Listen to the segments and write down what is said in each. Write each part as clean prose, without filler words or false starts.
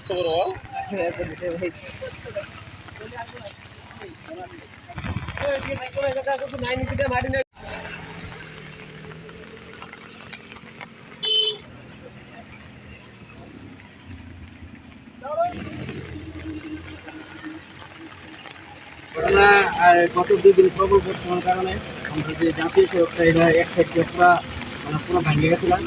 গত 2 দিন প্রবল বর্ষণের কারণে আমরা যে জাতীয় সড়কটা এটা এক সাইড পুরো পুরো ভেঙে গেছিলাম।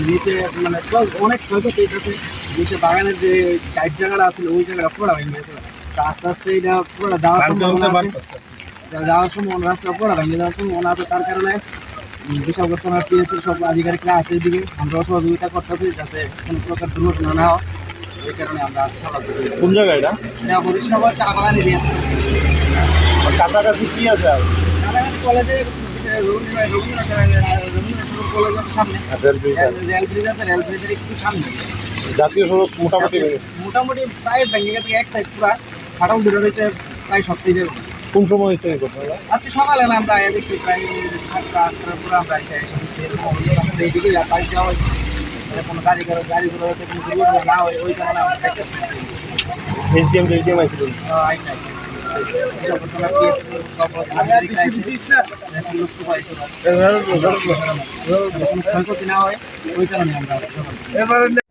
নিচে মানে অনেক ক্ষয়ক্ষতি এটাতে। নিচে বাগানের যে টাইট জায়গাটা আছে ওই জায়গাটা পুরো ভেঙে গেছিল। তো আস্তে আস্তে এটা পুরো যাওয়ার সম্ভাবনা রাস্তা পুরো ভেঙে যাওয়ার সম্ভাবনা আছে। তার কারণে বিশাখাপত্তনা পিএসসির সব আধিকারিকরা আছে এদিকে, আমরাও সহযোগিতা করতেছি যাতে কোনো প্রকার দুর্ঘটনা না হয়। এই কারণে আমরা আছি সহযোগিতা। কোন জায়গা এটা? হরিশনগর চা বাগান এরিয়া। কাছাকাছি কি আছে? আর কাছাকাছি কলেজে রবীন্দ্রনাথ কলেজের সামনে রেল ব্রিজ আছে, রেল ব্রিজের একটু সামনে জাতীয় সড়ক মোটামুটি প্রায় ভেঙে গেছে। এক সাইড পুরো ফাটল ধরে রয়েছে প্রায় সপ্তাহে যাবে। কোন সময় হয়েছে এই ঘটনাটা? আজকে সকালে আমরা আয়া দেখছি প্রায় 7টা-8টার পুরো আমরা এইদিকে যাতায়াত দেওয়া হয়েছে। কোনো গাড়িগুলো যাতে কোনো দুর্ঘটনা না হয় ওই কারণে আমরা দেখতেছি। এসডিএম আইছিল। ক্ষয়ক্ষতি না হয় ওই কারণে আমরা